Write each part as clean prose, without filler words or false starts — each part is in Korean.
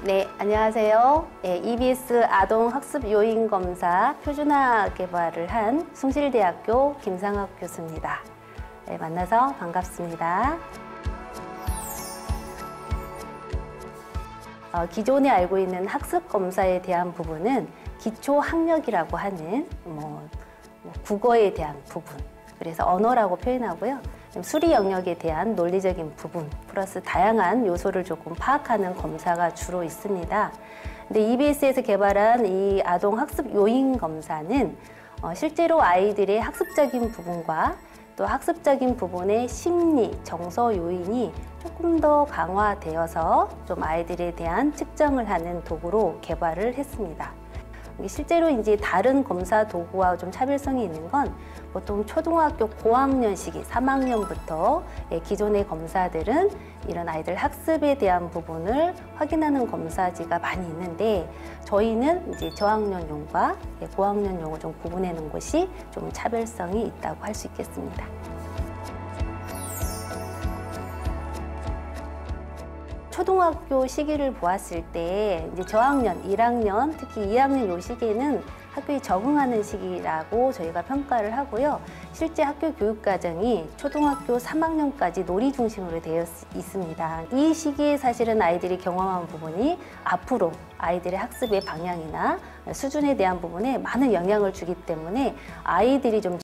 네, 안녕하세요. EBS 아동학습요인검사 표준화 개발을 한 숭실대학교 김상학 교수입니다. 네, 만나서 반갑습니다. 기존에 알고 있는 학습검사에 대한 부분은 기초학력이라고 하는 국어에 대한 부분, 그래서 언어라고 표현하고요. 수리 영역에 대한 논리적인 부분 플러스 다양한 요소를 조금 파악하는 검사가 주로 있습니다. 근데 EBS에서 개발한 이 아동 학습 요인 검사는 실제로 아이들의 학습적인 부분과 또 학습적인 부분의 심리, 정서 요인이 조금 더 강화되어서 좀 아이들에 대한 측정을 하는 도구로 개발을 했습니다. 실제로 이제 다른 검사 도구와 좀 차별성이 있는 건 보통 초등학교 고학년 시기 3학년부터 기존의 검사들은 이런 아이들 학습에 대한 부분을 확인하는 검사지가 많이 있는데 저희는 이제 저학년용과 고학년용을 좀 구분해 놓은 것이 좀 차별성이 있다고 할 수 있겠습니다. 초등학교 시기를 보았을 때 이제 저학년, 1학년, 특히 2학년 요 시기에는 학교에 적응하는 시기라고 저희가 평가를 하고요. 실제 학교 교육 과정이 초등학교 3학년까지 놀이 중심으로 되어 있습니다. 이 시기에 사실은 아이들이 경험한 부분이 앞으로 아이들의 학습의 방향이나 수준에 대한 부분에 많은 영향을 주기 때문에 아이들이 좀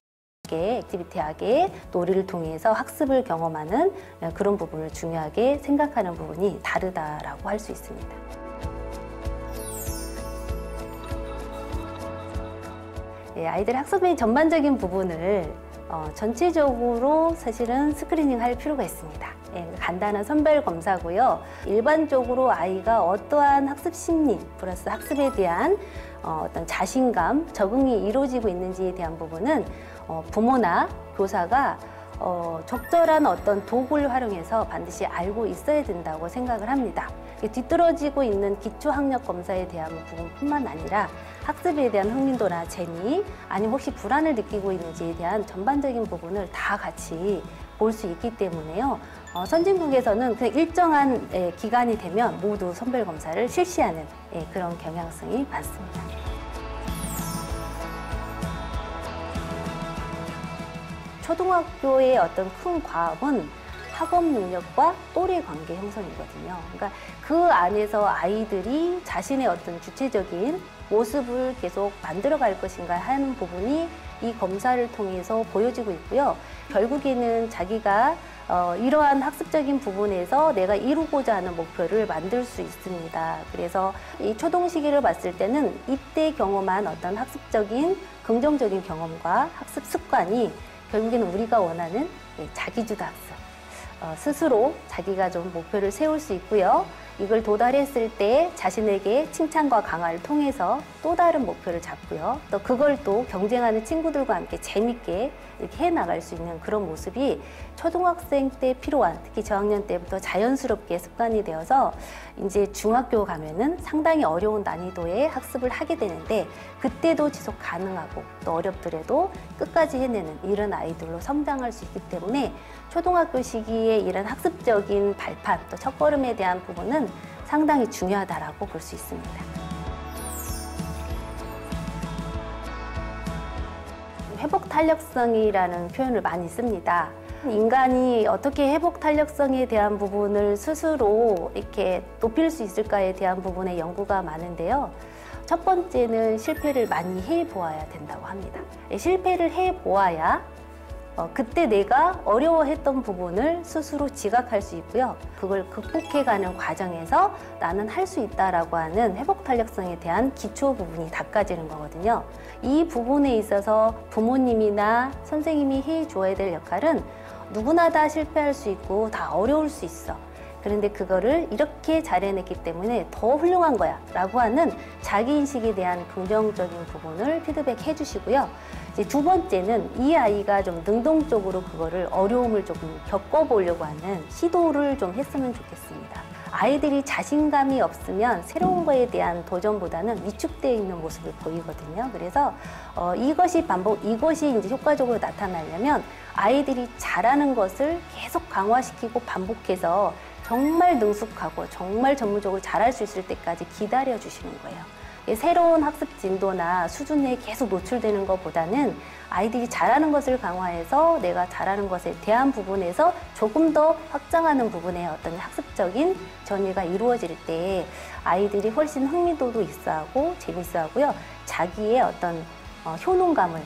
액티비티하게 놀이를 통해서 학습을 경험하는 그런 부분을 중요하게 생각하는 부분이 다르다라고 할 수 있습니다. 아이들 학습의 전반적인 부분을 전체적으로 사실은 스크리닝 할 필요가 있습니다. 간단한 선별 검사고요. 일반적으로 아이가 어떠한 학습 심리 플러스 학습에 대한 어떤 자신감, 적응이 이루어지고 있는지에 대한 부분은 부모나 교사가 적절한 어떤 도구를 활용해서 반드시 알고 있어야 된다고 생각을 합니다. 뒤떨어지고 있는 기초학력 검사에 대한 부분뿐만 아니라 학습에 대한 흥미도나 재미, 아니면 혹시 불안을 느끼고 있는지에 대한 전반적인 부분을 다 같이 볼 수 있기 때문에요. 선진국에서는 그냥 일정한 기간이 되면 모두 선별 검사를 실시하는 그런 경향성이 많습니다. 초등학교의 어떤 큰 과업은 학업 능력과 또래 관계 형성이거든요. 그러니까 그 안에서 아이들이 자신의 어떤 주체적인 모습을 계속 만들어갈 것인가 하는 부분이 이 검사를 통해서 보여지고 있고요. 결국에는 자기가 이러한 학습적인 부분에서 내가 이루고자 하는 목표를 만들 수 있습니다. 그래서 이 초동 시기를 봤을 때는 이때 경험한 어떤 학습적인 긍정적인 경험과 학습 습관이 결국에는 우리가 원하는 자기주도 학습, 스스로 자기가 좀 목표를 세울 수 있고요. 이걸 도달했을 때 자신에게 칭찬과 강화를 통해서 또 다른 목표를 잡고요. 또 그걸 또 경쟁하는 친구들과 함께 재밌게 이렇게 해나갈 수 있는 그런 모습이 초등학생 때 필요한, 특히 저학년 때부터 자연스럽게 습관이 되어서 이제 중학교 가면은 상당히 어려운 난이도의 학습을 하게 되는데 그때도 지속 가능하고 또 어렵더라도 끝까지 해내는 이런 아이들로 성장할 수 있기 때문에 초등학교 시기에 이런 학습적인 발판 또 첫걸음에 대한 부분은 상당히 중요하다라고 볼 수 있습니다. 회복 탄력성이라는 표현을 많이 씁니다. 인간이 어떻게 회복 탄력성에 대한 부분을 스스로 이렇게 높일 수 있을까에 대한 부분에 연구가 많은데요. 첫 번째는 실패를 많이 해보아야 된다고 합니다. 실패를 해보아야 그때 내가 어려워했던 부분을 스스로 지각할 수 있고요. 그걸 극복해가는 과정에서 나는 할 수 있다라고 하는 회복 탄력성에 대한 기초 부분이 닦아지는 거거든요. 이 부분에 있어서 부모님이나 선생님이 해줘야 될 역할은 누구나 다 실패할 수 있고 다 어려울 수 있어. 그런데 그거를 이렇게 잘 해냈기 때문에 더 훌륭한 거야 라고 하는 자기인식에 대한 긍정적인 부분을 피드백해 주시고요. 이제 두 번째는 이 아이가 좀 능동적으로 그거를 어려움을 조금 겪어보려고 하는 시도를 좀 했으면 좋겠습니다. 아이들이 자신감이 없으면 새로운 거에 대한 도전보다는 위축되어 있는 모습을 보이거든요. 그래서 이것이 이것이 이제 효과적으로 나타나려면 아이들이 잘하는 것을 계속 강화시키고 반복해서 정말 능숙하고 정말 전문적으로 잘할 수 있을 때까지 기다려 주시는 거예요. 새로운 학습 진도나 수준에 계속 노출되는 것보다는 아이들이 잘하는 것을 강화해서 내가 잘하는 것에 대한 부분에서 조금 더 확장하는 부분의 어떤 학습적인 전이가 이루어질 때 아이들이 훨씬 흥미도도 있어하고 재밌어하고요. 자기의 어떤 효능감을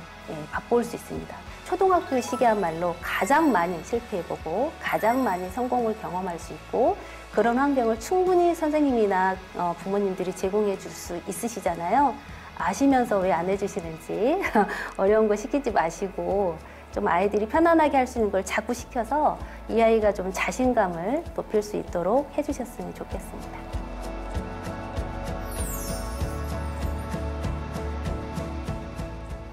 맛볼 수 있습니다. 초등학교 시기야말로 가장 많이 실패해보고 가장 많이 성공을 경험할 수 있고 그런 환경을 충분히 선생님이나 부모님들이 제공해 줄 수 있으시잖아요. 아시면서 왜 안 해주시는지 어려운 거 시키지 마시고 좀 아이들이 편안하게 할 수 있는 걸 자꾸 시켜서 이 아이가 좀 자신감을 높일 수 있도록 해주셨으면 좋겠습니다.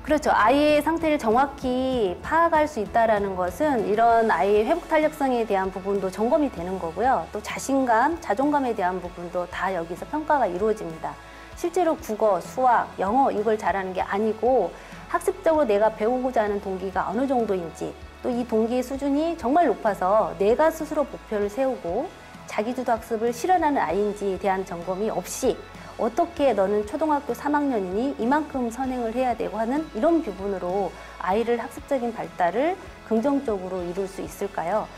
그렇죠. 아이의 상태를 정확히 파악할 수 있다는 것은 이런 아이의 회복 탄력성에 대한 부분도 점검이 되는 거고요. 또 자신감, 자존감에 대한 부분도 다 여기서 평가가 이루어집니다. 실제로 국어, 수학, 영어 이걸 잘하는 게 아니고 학습적으로 내가 배우고자 하는 동기가 어느 정도인지 또 이 동기의 수준이 정말 높아서 내가 스스로 목표를 세우고 자기주도 학습을 실현하는 아이인지에 대한 점검이 없이 어떻게 너는 초등학교 3학년이니 이만큼 선행을 해야 되고 하는 이런 부분으로 아이를 학습적인 발달을 긍정적으로 이룰 수 있을까요?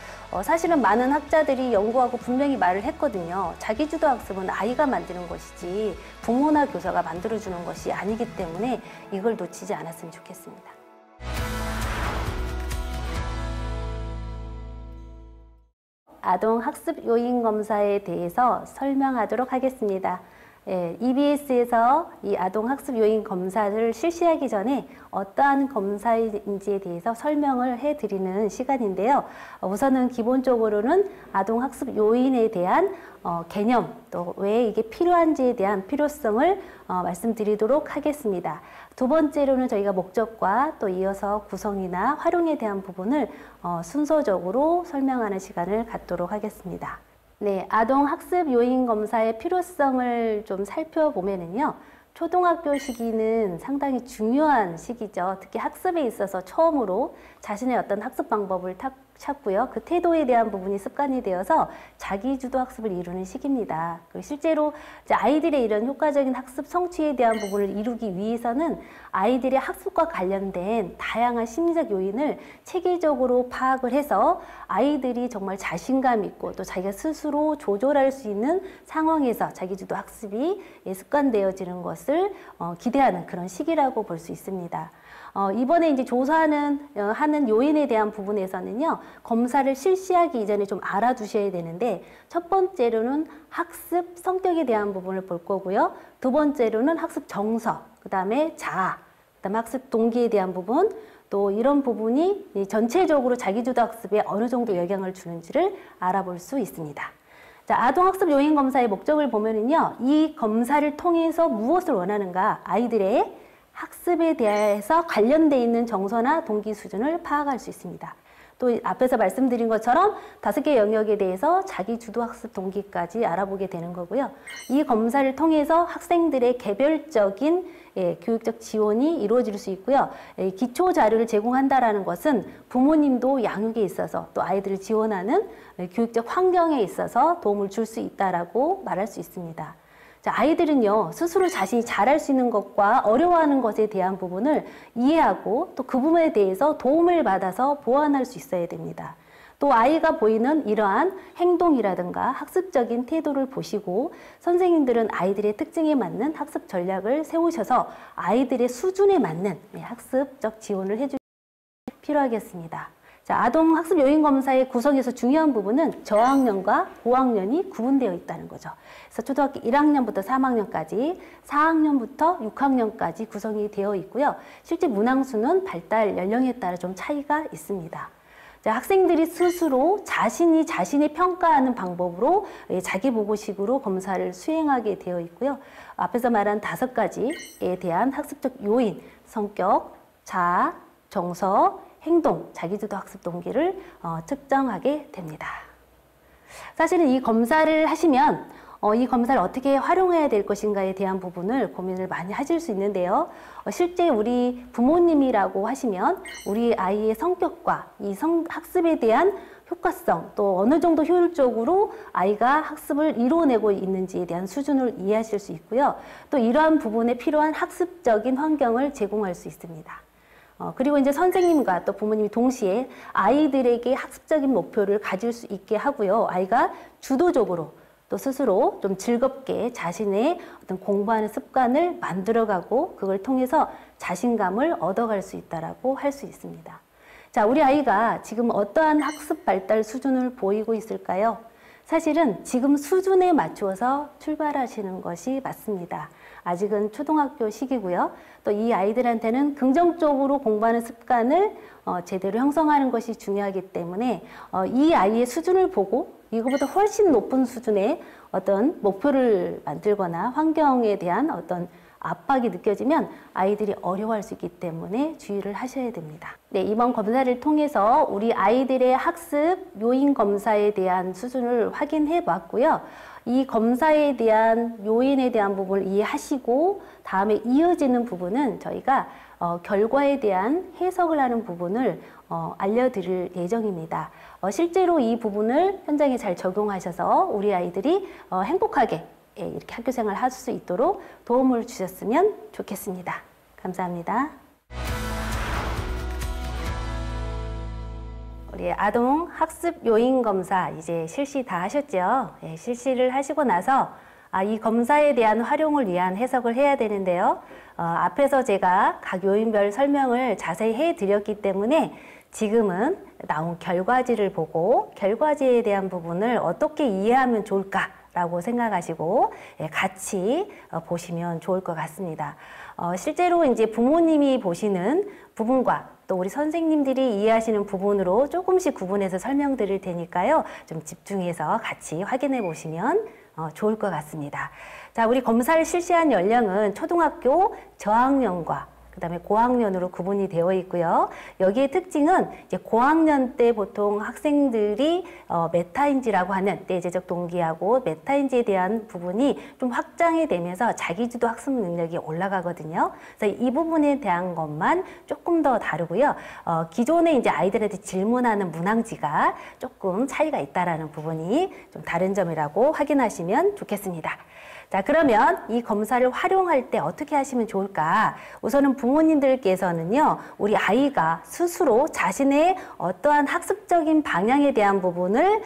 사실은 많은 학자들이 연구하고 분명히 말을 했거든요. 자기주도 학습은 아이가 만드는 것이지 부모나 교사가 만들어주는 것이 아니기 때문에 이걸 놓치지 않았으면 좋겠습니다. 아동 학습 요인 검사에 대해서 설명하도록 하겠습니다. EBS에서 이 아동 학습 요인 검사를 실시하기 전에 어떠한 검사인지에 대해서 설명을 해드리는 시간인데요. 우선은 기본적으로는 아동 학습 요인에 대한 개념, 또 왜 이게 필요한지에 대한 필요성을 말씀드리도록 하겠습니다. 두 번째로는 저희가 목적과 또 이어서 구성이나 활용에 대한 부분을 순서적으로 설명하는 시간을 갖도록 하겠습니다. 네, 아동 학습 요인 검사의 필요성을 좀 살펴보면은요. 초등학교 시기는 상당히 중요한 시기죠. 특히 학습에 있어서 처음으로 자신의 어떤 학습 방법을 찾고요. 그 태도에 대한 부분이 습관이 되어서 자기주도 학습을 이루는 시기입니다. 그리고 실제로 이제 아이들의 이런 효과적인 학습 성취에 대한 부분을 이루기 위해서는 아이들의 학습과 관련된 다양한 심리적 요인을 체계적으로 파악을 해서 아이들이 정말 자신감 있고 또 자기가 스스로 조절할 수 있는 상황에서 자기주도 학습이 습관되어지는 것을 기대하는 그런 시기라고 볼 수 있습니다. 이번에 이제 하는 요인에 대한 부분에서는요, 검사를 실시하기 이전에 좀 알아두셔야 되는데, 첫 번째로는 학습 성격에 대한 부분을 볼 거고요. 두 번째로는 학습 정서, 그 다음에 자아, 그 다음에 학습 동기에 대한 부분, 또 이런 부분이 전체적으로 자기주도 학습에 어느 정도 영향을 주는지를 알아볼 수 있습니다. 자, 아동학습 요인 검사의 목적을 보면은요, 이 검사를 통해서 무엇을 원하는가, 아이들의 학습에 대해서 관련되어 있는 정서나 동기 수준을 파악할 수 있습니다. 또 앞에서 말씀드린 것처럼 5개 영역에 대해서 자기 주도 학습 동기까지 알아보게 되는 거고요. 이 검사를 통해서 학생들의 개별적인 교육적 지원이 이루어질 수 있고요. 기초 자료를 제공한다라는 것은 부모님도 양육에 있어서 또 아이들을 지원하는 교육적 환경에 있어서 도움을 줄 수 있다라고 말할 수 있습니다. 자, 아이들은요, 스스로 자신이 잘할 수 있는 것과 어려워하는 것에 대한 부분을 이해하고 또 그 부분에 대해서 도움을 받아서 보완할 수 있어야 됩니다. 또 아이가 보이는 이러한 행동이라든가 학습적인 태도를 보시고 선생님들은 아이들의 특징에 맞는 학습 전략을 세우셔서 아이들의 수준에 맞는 학습적 지원을 해주시기 필요하겠습니다. 자, 아동 학습 요인 검사의 구성에서 중요한 부분은 저학년과 고학년이 구분되어 있다는 거죠. 그래서 초등학교 1학년부터 3학년까지, 4학년부터 6학년까지 구성이 되어 있고요. 실제 문항수는 발달 연령에 따라 좀 차이가 있습니다. 자, 학생들이 스스로 자신의 평가하는 방법으로 자기보고식으로 검사를 수행하게 되어 있고요. 앞에서 말한 5가지에 대한 학습적 요인, 성격, 자아, 정서, 행동, 자기주도 학습 동기를 측정하게 됩니다. 사실은 이 검사를 하시면 이 검사를 어떻게 활용해야 될 것인가에 대한 부분을 고민을 많이 하실 수 있는데요. 실제 우리 부모님이라고 하시면 우리 아이의 성격과 이 학습에 대한 효과성, 또 어느 정도 효율적으로 아이가 학습을 이뤄내고 있는지에 대한 수준을 이해하실 수 있고요. 또 이러한 부분에 필요한 학습적인 환경을 제공할 수 있습니다. 그리고 이제 선생님과 또 부모님이 동시에 아이들에게 학습적인 목표를 가질 수 있게 하고요. 아이가 주도적으로 또 스스로 좀 즐겁게 자신의 어떤 공부하는 습관을 만들어가고 그걸 통해서 자신감을 얻어갈 수 있다라고 할 수 있습니다. 자, 우리 아이가 지금 어떠한 학습 발달 수준을 보이고 있을까요? 사실은 지금 수준에 맞추어서 출발하시는 것이 맞습니다. 아직은 초등학교 시기고요. 또 이 아이들한테는 긍정적으로 공부하는 습관을 제대로 형성하는 것이 중요하기 때문에 이 아이의 수준을 보고 이거보다 훨씬 높은 수준의 어떤 목표를 만들거나 환경에 대한 어떤 압박이 느껴지면 아이들이 어려워할 수 있기 때문에 주의를 하셔야 됩니다. 네, 이번 검사를 통해서 우리 아이들의 학습 요인 검사에 대한 수준을 확인해 봤고요. 이 검사에 대한 요인에 대한 부분을 이해하시고 다음에 이어지는 부분은 저희가 결과에 대한 해석을 하는 부분을 알려드릴 예정입니다. 실제로 이 부분을 현장에 잘 적용하셔서 우리 아이들이 행복하게 이렇게 학교 생활을 할 수 있도록 도움을 주셨으면 좋겠습니다. 감사합니다. 우리 아동 학습 요인 검사 이제 실시 다 하셨죠? 네, 실시를 하시고 나서 이 검사에 대한 활용을 위한 해석을 해야 되는데요. 앞에서 제가 각 요인별 설명을 자세히 해드렸기 때문에 지금은 나온 결과지를 보고 결과지에 대한 부분을 어떻게 이해하면 좋을까? 라고 생각하시고 같이 보시면 좋을 것 같습니다. 실제로 이제 부모님이 보시는 부분과 또 우리 선생님들이 이해하시는 부분으로 조금씩 구분해서 설명드릴 테니까요. 좀 집중해서 같이 확인해 보시면 좋을 것 같습니다. 자, 우리 검사를 실시한 연령은 초등학교 저학년과 그다음에 고학년으로 구분이 되어 있고요. 여기의 특징은 이제 고학년 때 보통 학생들이 메타인지라고 하는 내재적 동기하고 메타인지에 대한 부분이 좀 확장이 되면서 자기주도 학습 능력이 올라가거든요. 그래서 이 부분에 대한 것만 조금 더 다르고요. 기존에 이제 아이들한테 질문하는 문항지가 조금 차이가 있다라는 부분이 좀 다른 점이라고 확인하시면 좋겠습니다. 자, 그러면 이 검사를 활용할 때 어떻게 하시면 좋을까? 우선은 부모님들께서는요, 우리 아이가 스스로 자신의 어떠한 학습적인 방향에 대한 부분을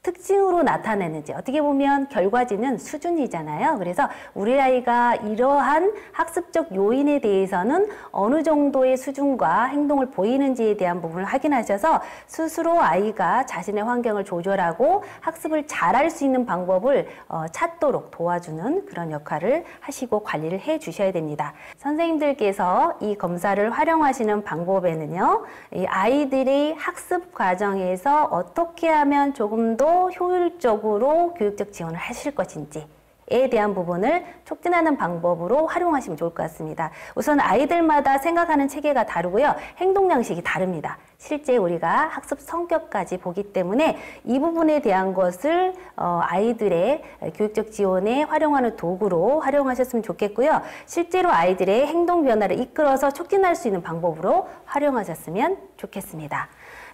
특징으로 나타내는지, 어떻게 보면 결과지는 수준이잖아요. 그래서 우리 아이가 이러한 학습적 요인에 대해서는 어느 정도의 수준과 행동을 보이는지에 대한 부분을 확인하셔서 스스로 아이가 자신의 환경을 조절하고 학습을 잘할 수 있는 방법을 찾도록 도와주는 그런 역할을 하시고 관리를 해 주셔야 됩니다. 선생님들께서 이 검사를 활용하시는 방법에는요, 이 아이들이 학습 과정에서 어떻게 하면 조금 더 효율적으로 교육적 지원을 하실 것인지에 대한 부분을 촉진하는 방법으로 활용하시면 좋을 것 같습니다. 우선 아이들마다 생각하는 체계가 다르고요. 행동 양식이 다릅니다. 실제 우리가 학습 성격까지 보기 때문에 이 부분에 대한 것을 아이들의 교육적 지원에 활용하는 도구로 활용하셨으면 좋겠고요. 실제로 아이들의 행동 변화를 이끌어서 촉진할 수 있는 방법으로 활용하셨으면 좋겠습니다.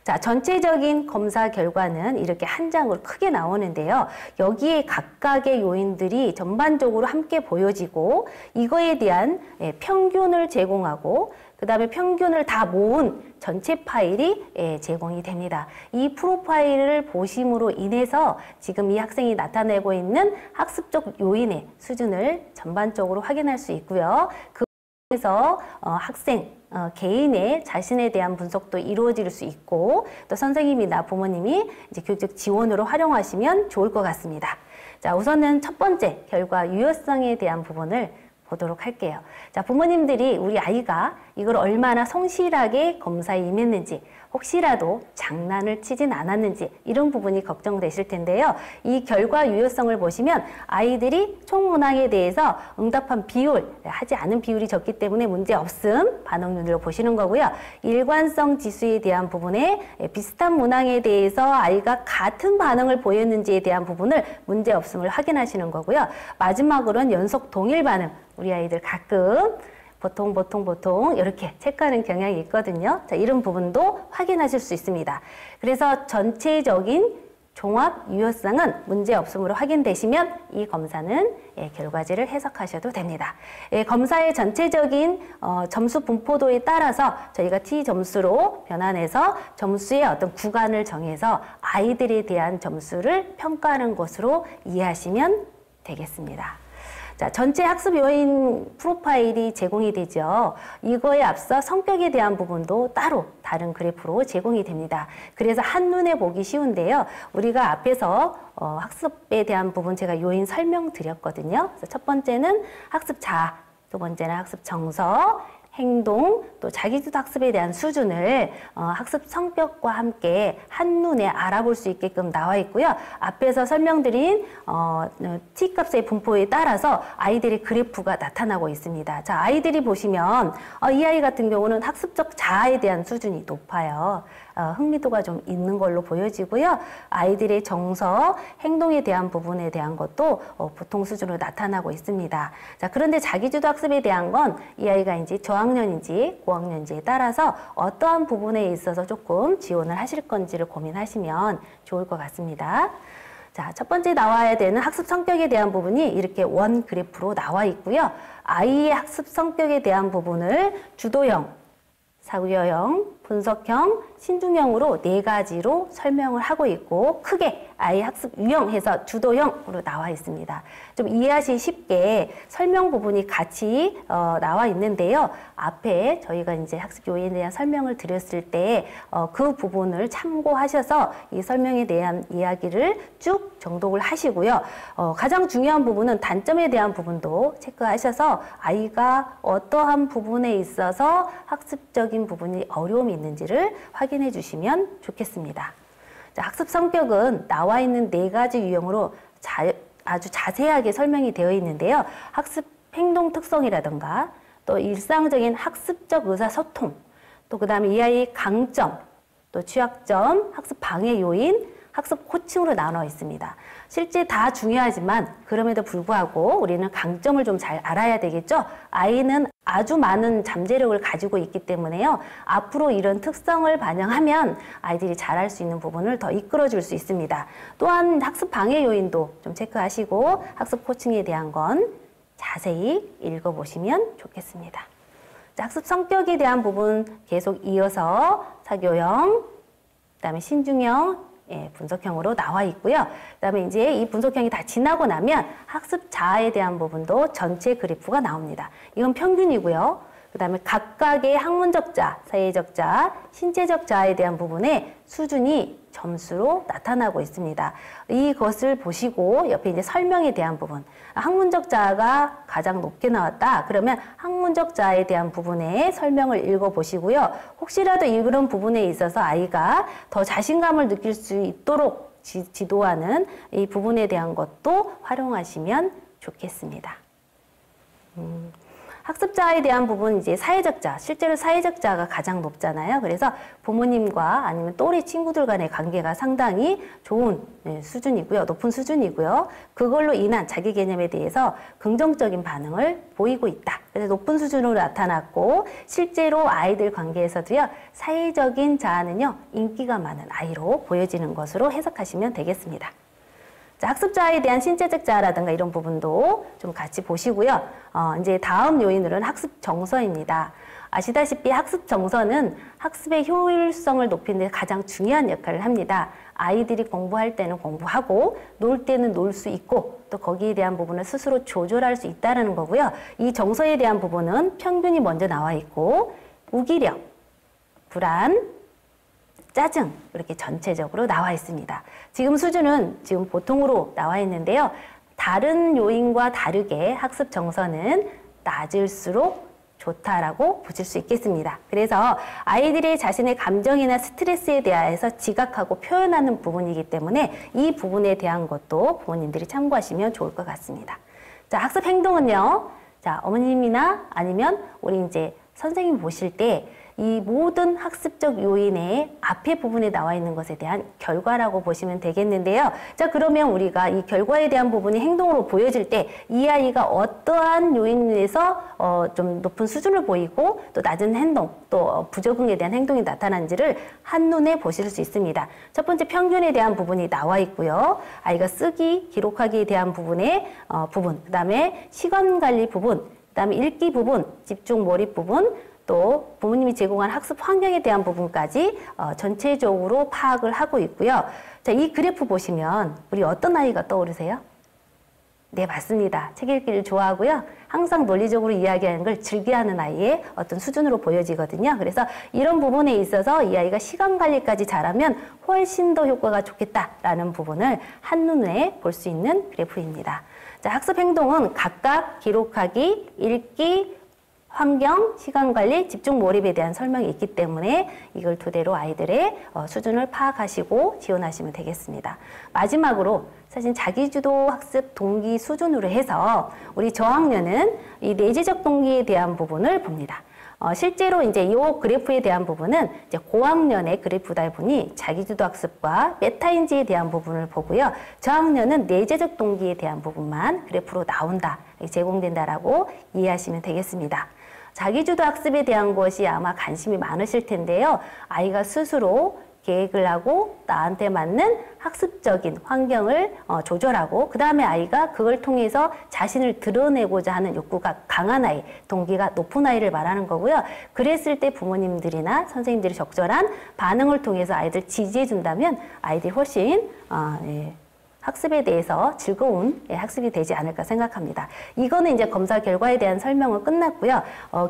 자, 전체적인 검사 결과는 이렇게 한 장으로 크게 나오는데요. 여기에 각각의 요인들이 전반적으로 함께 보여지고 이거에 대한 평균을 제공하고 그 다음에 평균을 다 모은 전체 파일이 제공이 됩니다. 이 프로파일을 보심으로 인해서 지금 이 학생이 나타내고 있는 학습적 요인의 수준을 전반적으로 확인할 수 있고요. 그래서 학생 개인의 자신에 대한 분석도 이루어질 수 있고 또 선생님이나 부모님이 이제 교육적 지원으로 활용하시면 좋을 것 같습니다. 자, 우선은 첫 번째 결과 유효성에 대한 부분을 보도록 할게요. 자, 부모님들이 우리 아이가 이걸 얼마나 성실하게 검사에 임했는지 혹시라도 장난을 치진 않았는지 이런 부분이 걱정되실 텐데요. 이 결과 유효성을 보시면 아이들이 총 문항에 대해서 응답한 비율, 하지 않은 비율이 적기 때문에 문제 없음 반응률로 보시는 거고요. 일관성 지수에 대한 부분에 비슷한 문항에 대해서 아이가 같은 반응을 보였는지에 대한 부분을 문제 없음을 확인하시는 거고요. 마지막으로는 연속 동일 반응, 우리 아이들 가끔 보통 이렇게 체크하는 경향이 있거든요. 자, 이런 부분도 확인하실 수 있습니다. 그래서 전체적인 종합 유효성은 문제없음으로 확인되시면 이 검사는 결과지를 해석하셔도 됩니다. 검사의 전체적인 점수 분포도에 따라서 저희가 T 점수로 변환해서 점수의 어떤 구간을 정해서 아이들에 대한 점수를 평가하는 것으로 이해하시면 되겠습니다. 자, 전체 학습 요인 프로파일이 제공이 되죠. 이거에 앞서 성격에 대한 부분도 따로 다른 그래프로 제공이 됩니다. 그래서 한눈에 보기 쉬운데요. 우리가 앞에서 학습에 대한 부분 제가 요인 설명드렸거든요. 그래서 첫 번째는 학습 자아, 두 번째는 학습 정서, 행동, 또 자기주도 학습에 대한 수준을 학습 성격과 함께 한눈에 알아볼 수 있게끔 나와 있고요. 앞에서 설명드린 T값의 분포에 따라서 아이들의 그래프가 나타나고 있습니다. 자, 아이들이 보시면 이 아이 같은 경우는 학습적 자아에 대한 수준이 높아요. 흥미도가 좀 있는 걸로 보여지고요. 아이들의 정서, 행동에 대한 부분에 대한 것도 보통 수준으로 나타나고 있습니다. 자, 그런데 자기주도 학습에 대한 건 이 아이가 이제 저학년인지 고학년인지에 따라서 어떠한 부분에 있어서 조금 지원을 하실 건지를 고민하시면 좋을 것 같습니다. 자, 첫 번째 나와야 되는 학습 성격에 대한 부분이 이렇게 원 그래프로 나와 있고요. 아이의 학습 성격에 대한 부분을 주도형, 사고형, 분석형, 신중형으로 네 가지로 설명을 하고 있고 크게 아이 학습 유형해서 주도형으로 나와 있습니다. 좀 이해하시기 쉽게 설명 부분이 같이 나와 있는데요. 앞에 저희가 이제 학습 요인에 대한 설명을 드렸을 때 그 부분을 참고하셔서 이 설명에 대한 이야기를 쭉 정독을 하시고요. 가장 중요한 부분은 단점에 대한 부분도 체크하셔서 아이가 어떠한 부분에 있어서 학습적인 부분이 어려움이 있는지를 확인해 주시면 좋겠습니다. 자, 학습 성격은 나와 있는 네 가지 유형으로 아주 자세하게 설명이 되어 있는데요. 학습 행동 특성이라든가 또 일상적인 학습적 의사소통, 또 그다음에 이 아이의 강점, 또 취약점, 학습 방해 요인, 학습 코칭으로 나눠 있습니다. 실제 다 중요하지만 그럼에도 불구하고 우리는 강점을 좀 잘 알아야 되겠죠. 아이는 아주 많은 잠재력을 가지고 있기 때문에요. 앞으로 이런 특성을 반영하면 아이들이 잘할 수 있는 부분을 더 이끌어줄 수 있습니다. 또한 학습 방해 요인도 좀 체크하시고 학습 코칭에 대한 건 자세히 읽어보시면 좋겠습니다. 자, 학습 성격에 대한 부분 계속 이어서 사교형, 그다음에 신중형, 분석형으로 나와 있고요. 그다음에 이제 이 분석형이 다 지나고 나면 학습 자아에 대한 부분도 전체 그래프가 나옵니다. 이건 평균이고요. 그다음에 각각의 학문적 자아, 사회적 자아, 신체적 자아에 대한 부분에 수준이 점수로 나타나고 있습니다. 이것을 보시고 옆에 이제 설명에 대한 부분, 학문적 자아가 가장 높게 나왔다. 그러면 학문적 자아에 대한 부분에 설명을 읽어보시고요. 혹시라도 이런 부분에 있어서 아이가 더 자신감을 느낄 수 있도록 지도하는 이 부분에 대한 것도 활용하시면 좋겠습니다. 학습자에 대한 부분 이제 사회적 자아, 실제로 사회적 자아가 가장 높잖아요. 그래서 부모님과 아니면 또래 친구들 간의 관계가 상당히 좋은 수준이고요. 높은 수준이고요. 그걸로 인한 자기 개념에 대해서 긍정적인 반응을 보이고 있다. 그래서 높은 수준으로 나타났고 실제로 아이들 관계에서도요. 사회적인 자아는요. 인기가 많은 아이로 보여지는 것으로 해석하시면 되겠습니다. 자, 학습자에 대한 신체적 자아라든가 이런 부분도 좀 같이 보시고요. 이제 다음 요인으로는 학습 정서입니다. 아시다시피 학습 정서는 학습의 효율성을 높이는 데 가장 중요한 역할을 합니다. 아이들이 공부할 때는 공부하고 놀 때는 놀 수 있고 또 거기에 대한 부분을 스스로 조절할 수 있다는 거고요. 이 정서에 대한 부분은 평균이 먼저 나와 있고 무기력, 불안, 짜증 이렇게 전체적으로 나와 있습니다. 지금 수준은 지금 보통으로 나와 있는데요. 다른 요인과 다르게 학습 정서는 낮을수록 좋다라고 보실 수 있겠습니다. 그래서 아이들이 자신의 감정이나 스트레스에 대해서 지각하고 표현하는 부분이기 때문에 이 부분에 대한 것도 부모님들이 참고하시면 좋을 것 같습니다. 자, 학습 행동은요. 자, 어머님이나 아니면 우리 이제 선생님 보실 때 이 모든 학습적 요인의 앞에 부분에 나와 있는 것에 대한 결과라고 보시면 되겠는데요. 자, 그러면 우리가 이 결과에 대한 부분이 행동으로 보여질 때 이 아이가 어떠한 요인에서 좀 높은 수준을 보이고 또 낮은 행동, 또 부적응에 대한 행동이 나타난지를 한눈에 보실 수 있습니다. 첫 번째 평균에 대한 부분이 나와 있고요. 아이가 쓰기, 기록하기에 대한 부분의 그 다음에 시간관리 부분, 그 다음에 읽기 부분, 집중 몰입 부분, 또 부모님이 제공한 학습 환경에 대한 부분까지 전체적으로 파악을 하고 있고요. 자, 이 그래프 보시면 우리 어떤 아이가 떠오르세요? 네, 맞습니다. 책 읽기를 좋아하고요. 항상 논리적으로 이야기하는 걸 즐겨하는 아이의 어떤 수준으로 보여지거든요. 그래서 이런 부분에 있어서 이 아이가 시간 관리까지 잘하면 훨씬 더 효과가 좋겠다라는 부분을 한눈에 볼 수 있는 그래프입니다. 자, 학습 행동은 각각 기록하기, 읽기, 환경, 시간관리, 집중 몰입에 대한 설명이 있기 때문에 이걸 토대로 아이들의 수준을 파악하시고 지원하시면 되겠습니다. 마지막으로 사실 자기주도 학습 동기 수준으로 해서 우리 저학년은 이 내재적 동기에 대한 부분을 봅니다. 실제로 이제 이 그래프에 대한 부분은 이제 고학년의 그래프다 보니 자기주도 학습과 메타인지에 대한 부분을 보고요. 저학년은 내재적 동기에 대한 부분만 그래프로 나온다, 제공된다라고 이해하시면 되겠습니다. 자기주도 학습에 대한 것이 아마 관심이 많으실 텐데요. 아이가 스스로 계획을 하고 나한테 맞는 학습적인 환경을 조절하고 그 다음에 아이가 그걸 통해서 자신을 드러내고자 하는 욕구가 강한 아이, 동기가 높은 아이를 말하는 거고요. 그랬을 때 부모님들이나 선생님들이 적절한 반응을 통해서 아이들 지지해 준다면 아이들이 훨씬 학습에 대해서 즐거운 학습이 되지 않을까 생각합니다. 이거는 이제 검사 결과에 대한 설명은 끝났고요.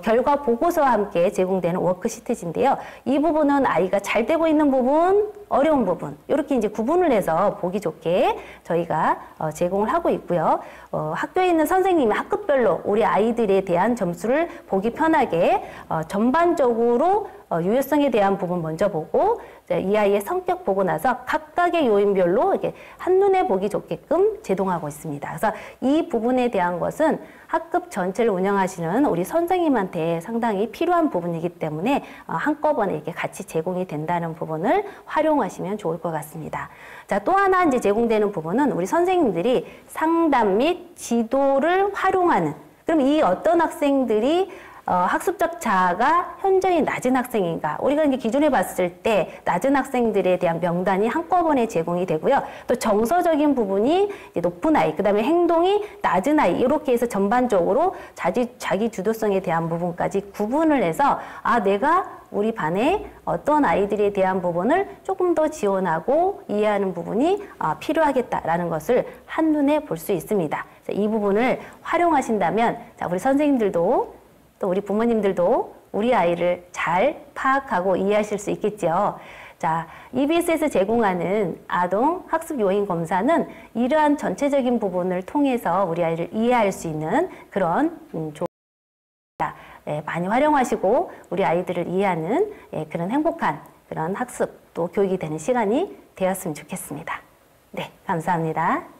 결과 보고서와 함께 제공되는 워크시트인데요. 이 부분은 아이가 잘 되고 있는 부분, 어려운 부분 이렇게 이제 구분을 해서 보기 좋게 저희가 제공을 하고 있고요. 학교에 있는 선생님이 학급별로 우리 아이들에 대한 점수를 보기 편하게 전반적으로 유효성에 대한 부분 먼저 보고 이 아이의 성격 보고 나서 각각의 요인별로 이렇게 한눈에 보기 좋게끔 제공하고 있습니다. 그래서 이 부분에 대한 것은 학급 전체를 운영하시는 우리 선생님한테 상당히 필요한 부분이기 때문에 한꺼번에 이렇게 같이 제공이 된다는 부분을 활용하시면 좋을 것 같습니다. 자, 또 하나 이제 제공되는 부분은 우리 선생님들이 상담 및 지도를 활용하는, 그럼 이 어떤 학생들이 학습적 자아가 현저히 낮은 학생인가? 우리가 이제 기존에 봤을 때 낮은 학생들에 대한 명단이 한꺼번에 제공이 되고요. 또 정서적인 부분이 높은 아이, 그 다음에 행동이 낮은 아이, 이렇게 해서 전반적으로 자기 주도성에 대한 부분까지 구분을 해서 내가 우리 반에 어떤 아이들에 대한 부분을 조금 더 지원하고 이해하는 부분이 필요하겠다라는 것을 한눈에 볼 수 있습니다. 이 부분을 활용하신다면 우리 선생님들도 또 우리 부모님들도 우리 아이를 잘 파악하고 이해하실 수 있겠죠. 자, EBS에서 제공하는 아동 학습 요인 검사는 이러한 전체적인 부분을 통해서 우리 아이를 이해할 수 있는 그런 많이 활용하시고 우리 아이들을 이해하는 그런 행복한 그런 학습 또 교육이 되는 시간이 되었으면 좋겠습니다. 네, 감사합니다.